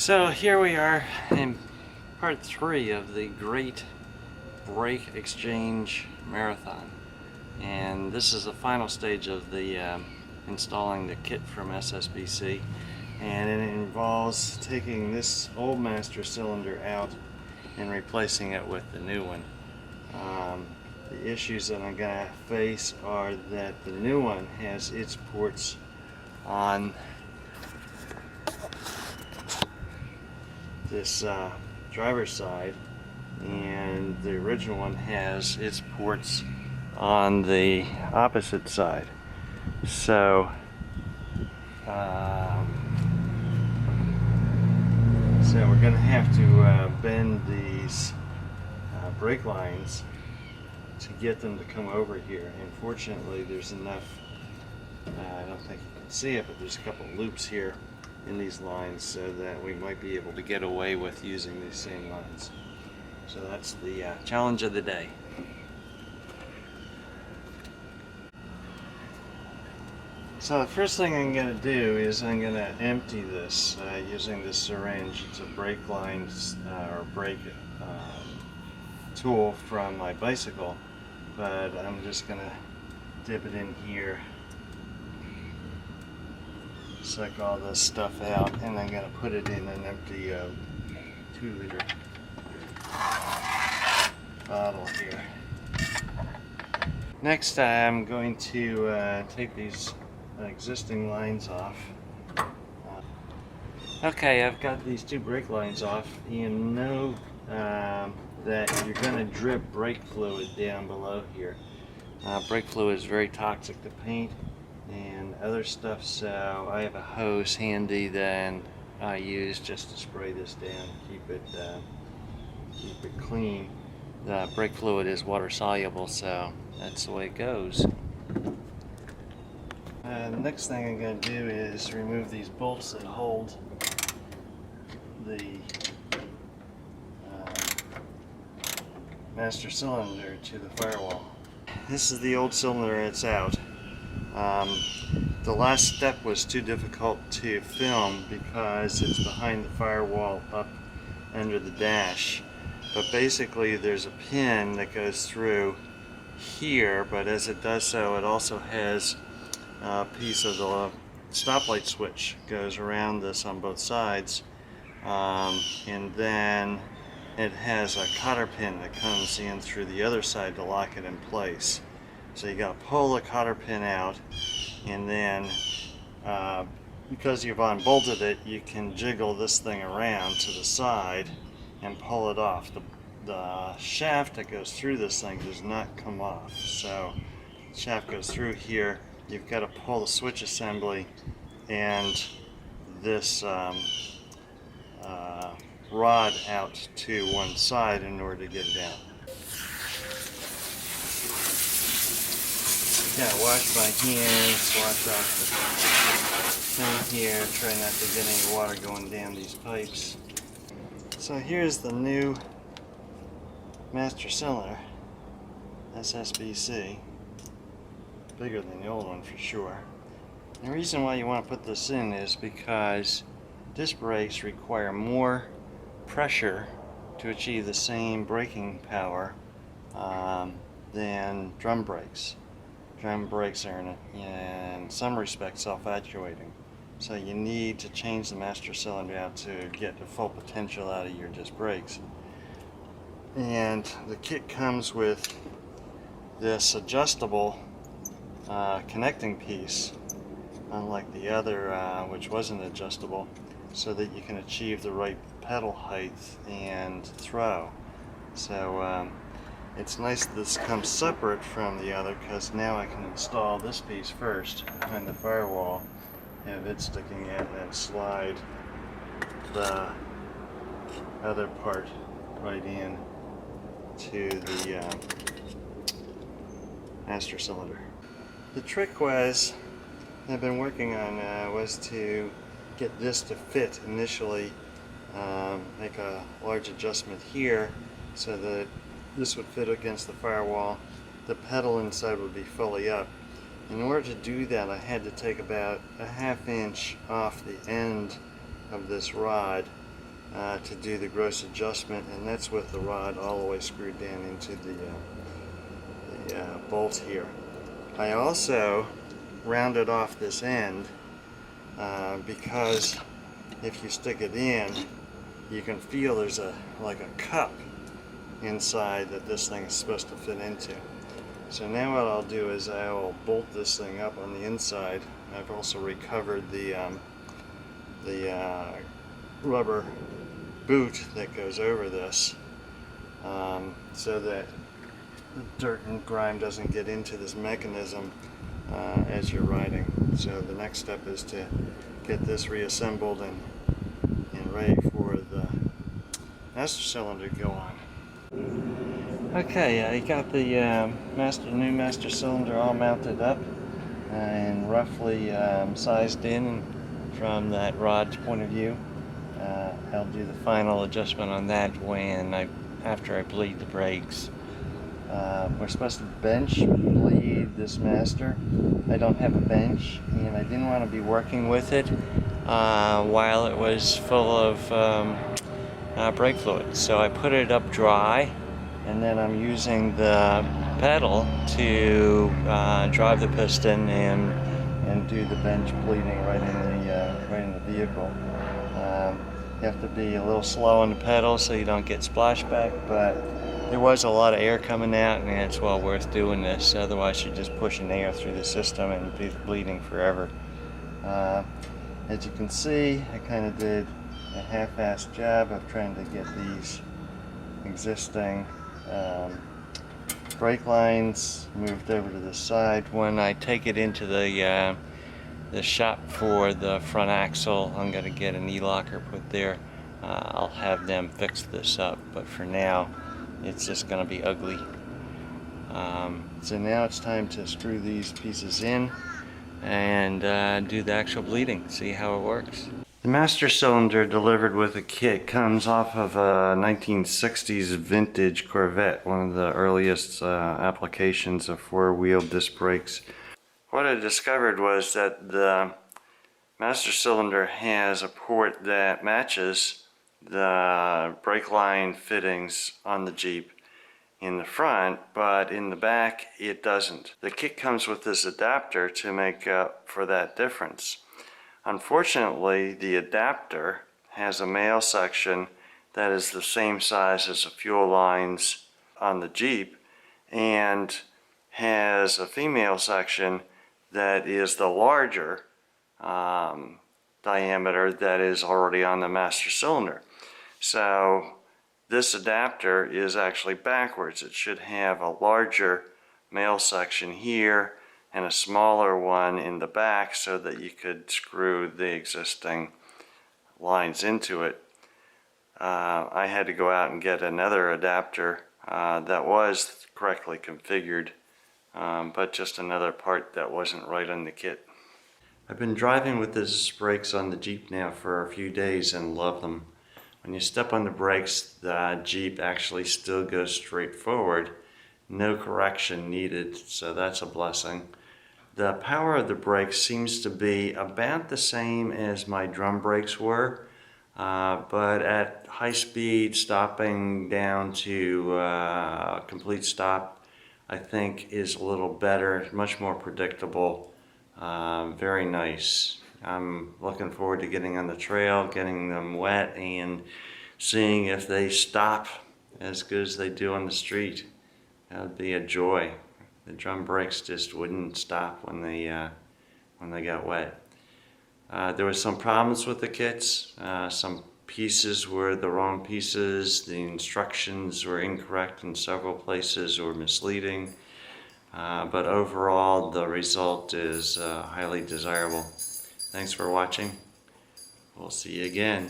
So here we are in part 3 of the Great Brake Exchange Marathon, and this is the final stage of the installing the kit from SSBC, and it involves taking this old master cylinder out and replacing it with the new one. The issues that I'm going to face are that the new one has its ports on this driver's side, and the original one has its ports on the opposite side. So we're going to have to bend these brake lines to get them to come over here. And fortunately there's enough, I don't think you can see it, but there's a couple loops here in these lines so that we might be able to get away with using these same lines. So that's the challenge of the day. So the first thing I'm going to do is I'm going to empty this using this syringe. It's a brake line or brake tool from my bicycle, but I'm just going to dip it in here, suck all this stuff out, and I'm going to put it in an empty 2-liter bottle here. Next I'm going to take these existing lines off. Okay, I've got these 2 brake lines off. You know that you're going to drip brake fluid down below here. Brake fluid is very toxic to paint and other stuff, so I have a hose handy that I use just to spray this down and keep it clean. The brake fluid is water soluble, so that's the way it goes. The next thing I'm going to do is remove these bolts that hold the master cylinder to the firewall. This is the old cylinder, it's out. The last step was too difficult to film because it's behind the firewall up under the dash. But basically there's a pin that goes through here, but as it does so it also has a piece of the stoplight switch goes around this on both sides, and then it has a cotter pin that comes in through the other side to lock it in place. So you got to pull the cotter pin out, and then because you've unbolted it, you can jiggle this thing around to the side and pull it off. The shaft that goes through this thing does not come off. So the shaft goes through here. You've got to pull the switch assembly and this rod out to one side in order to get it out. Gotta wash my hands, wash off the thing here, try not to get any water going down these pipes. So here's the new master cylinder, SSBC. Bigger than the old one for sure. The reason why you want to put this in is because disc brakes require more pressure to achieve the same braking power than drum brakes. Drum brakes are in some respects self-actuating, so you need to change the master cylinder out to get the full potential out of your disc brakes. And the kit comes with this adjustable connecting piece, unlike the other which wasn't adjustable, so that you can achieve the right pedal height and throw. So it's nice that this comes separate from the other, because now I can install this piece first behind the firewall, have it sticking in, and slide the other part right in to the master cylinder. The trick I've been working on was to get this to fit initially, make a large adjustment here so that this would fit against the firewall. The pedal inside would be fully up. In order to do that, I had to take about a 1/2 inch off the end of this rod to do the gross adjustment, and that's with the rod all the way screwed down into the bolt here. I also rounded off this end because if you stick it in, you can feel there's like a cup inside that this thing is supposed to fit into. So now what I'll do is I'll bolt this thing up on the inside. I've also recovered the rubber boot that goes over this, so that the dirt and grime doesn't get into this mechanism as you're riding. So the next step is to get this reassembled and ready for the master cylinder to go on. Okay, I got the new master cylinder all mounted up and roughly sized in from that rod's point of view. I'll do the final adjustment on that after I bleed the brakes. We're supposed to bench bleed this master. I don't have a bench, and I didn't want to be working with it while it was full of brake fluid. So I put it up dry, and then I'm using the pedal to drive the piston and do the bench bleeding right in the vehicle. You have to be a little slow on the pedal so you don't get splashback, but there was a lot of air coming out, and it's well worth doing this. Otherwise you're just pushing air through the system and be bleeding forever. As you can see, I kind of did a half-assed job of trying to get these existing brake lines moved over to the side. When I take it into the shop for the front axle, I'm going to get an e-locker put there. I'll have them fix this up, but for now it's just going to be ugly. So now it's time to screw these pieces in and do the actual bleeding, see how it works. The master cylinder delivered with a kit comes off of a 1960s vintage Corvette, one of the earliest applications of four-wheel disc brakes. What I discovered was that the master cylinder has a port that matches the brake line fittings on the Jeep in the front, but in the back it doesn't. The kit comes with this adapter to make up for that difference. Unfortunately, the adapter has a male section that is the same size as the fuel lines on the Jeep, and has a female section that is the larger diameter that is already on the master cylinder. So this adapter is actually backwards. It should have a larger male section here and a smaller one in the back so that you could screw the existing lines into it. I had to go out and get another adapter that was correctly configured, but just another part that wasn't right on the kit. I've been driving with these brakes on the Jeep now for a few days and love them. When you step on the brakes, the Jeep actually still goes straight forward. No correction needed, so that's a blessing. The power of the brakes seems to be about the same as my drum brakes were, but at high speed, stopping down to complete stop, I think is a little better, much more predictable, very nice. I'm looking forward to getting on the trail, getting them wet, and seeing if they stop as good as they do on the street. That would be a joy. The drum brakes just wouldn't stop when they got wet. There were some problems with the kits. Some pieces were the wrong pieces. The instructions were incorrect in several places or misleading. But overall, the result is highly desirable. Thanks for watching. We'll see you again.